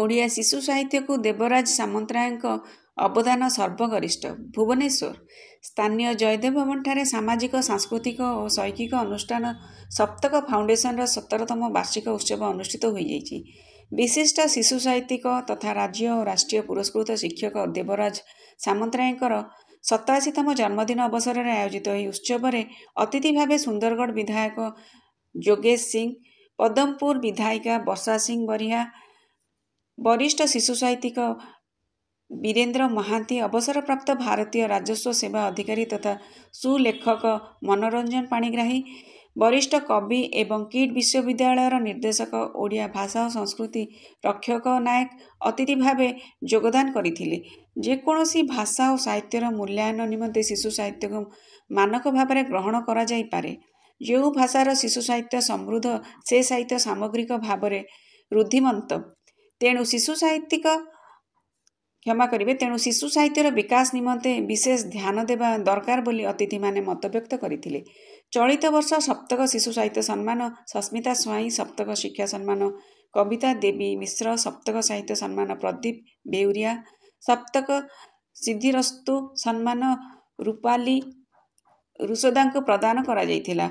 ଓଡ଼ିଆ ଶିଶୁ ସାହିତ୍ୟକୁ ଦେବରାଜ ସାମନ୍ତରାୟଙ୍କ ଅବଦାନ ସର୍ବଗରିଷ୍ଠ। ଭୁବନେଶ୍ୱର ସ୍ଥାନୀୟ ଜୟଦେବ ଭବନଠାରେ ସାମାଜିକ, ସାଂସ୍କୃତିକ ଓ ଶୈକ୍ଷିକ ଅନୁଷ୍ଠାନ ସପ୍ତକ ଫାଉଣ୍ଡେସନର 17ତମ ବାର୍ଷିକ ଉତ୍ସବ ଅନୁଷ୍ଠିତ ହୋଇଯାଇଛି। ବିଶିଷ୍ଟ ଶିଶୁ ସାହିତ୍ୟିକ ତଥା ରାଜ୍ୟ ଓ ରାଷ୍ଟ୍ରୀୟ ପୁରସ୍କୃତ ଶିକ୍ଷକ ଦେବରାଜ ସାମନ୍ତରାୟଙ୍କର 87ତମ ଜନ୍ମଦିନ ଅବସରରେ ଆୟୋଜିତ ଏହି ଉତ୍ସବରେ ଅତିଥି ଭାବେ ସୁନ୍ଦରଗଡ଼ ବିଧାୟକ ଯୋଗେଶ ସିଂ, ପଦମପୁର ବିଧାୟିକା ବର୍ଷା ସିଂ ବରିହା, ବରିଷ୍ଠ ଶିଶୁ ସାହିତ୍ୟିକ ବୀରେନ୍ଦ୍ର ମହାନ୍ତି, ଅବସରପ୍ରାପ୍ତ ଭାରତୀୟ ରାଜସ୍ୱ ସେବା ଅଧିକାରୀ ତଥା ସୁଲେଖକ ମନୋରଞ୍ଜନ ପାଣିଗ୍ରାହୀ, ବରିଷ୍ଠ କବି ଏବଂ କିଟ୍ ବିଶ୍ୱବିଦ୍ୟାଳୟର ନିର୍ଦ୍ଦେଶକ ଓଡ଼ିଆ ଭାଷା ଓ ସଂସ୍କୃତି ରକ୍ଷକ ନାୟକ ଅତିଥି ଭାବେ ଯୋଗଦାନ କରିଥିଲେ। ଯେକୌଣସି ଭାଷା ଓ ସାହିତ୍ୟର ମୂଲ୍ୟାୟନ ନିମନ୍ତେ ଶିଶୁ ସାହିତ୍ୟକୁ ମାନକ ଭାବରେ ଗ୍ରହଣ କରାଯାଇପାରେ। ଯେଉଁ ଭାଷାର ଶିଶୁ ସାହିତ୍ୟ ସମୃଦ୍ଧ ସେ ସାହିତ୍ୟ ସାମଗ୍ରିକ ଭାବରେ ରୁଦ୍ଧିମନ୍ତ। ତେଣୁ ଶିଶୁ ସାହିତ୍ୟର ବିକାଶ ନିମନ୍ତେ ବିଶେଷ ଧ୍ୟାନ ଦେବା ଦରକାର ବୋଲି ଅତିଥିମାନେ ମତବ୍ୟକ୍ତ କରିଥିଲେ। ଚଳିତ ବର୍ଷ ସପ୍ତକ ଶିଶୁ ସାହିତ୍ୟ ସମ୍ମାନ ସସ୍ମିତା ସ୍ୱାଇଁ, ସପ୍ତକ ଶିକ୍ଷା ସମ୍ମାନ କବିତା ଦେବୀ ମିଶ୍ର, ସପ୍ତକ ସାହିତ୍ୟ ସମ୍ମାନ ପ୍ରଦୀପ ବେଉରିଆ, ସପ୍ତକ ସିଦ୍ଧିରସ୍ତୁ ସମ୍ମାନ ରୂପାଲି ରୁଷଦାଙ୍କୁ ପ୍ରଦାନ କରାଯାଇଥିଲା।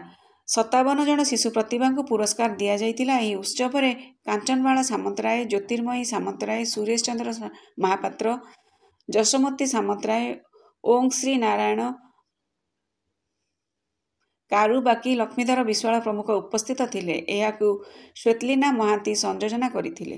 57 ଜଣ ଶିଶୁ ପ୍ରତିଭାଙ୍କୁ ପୁରସ୍କାର ଦିଆଯାଇଥିଲା। ଏହି ଉତ୍ସବରେ କାଞ୍ଚନବାଳା ସାମନ୍ତରାୟ, ଜ୍ୟୋତିର୍ମୟୀ ସାମନ୍ତରାୟ, ସୁରେଶ ଚନ୍ଦ୍ର ମହାପାତ୍ର, ଯଶୋମତୀ ସାମନ୍ତରାୟ, ଓଂଶ୍ରୀ ନାରାୟଣ କାରୁବାକି, ଲକ୍ଷ୍ମୀଧର ବିଶ୍ୱାଳ ପ୍ରମୁଖ ଉପସ୍ଥିତ ଥିଲେ। ଏହାକୁ ଶ୍ୱେତଲିନା ମହାନ୍ତି ସଂଯୋଜନା କରିଥିଲେ।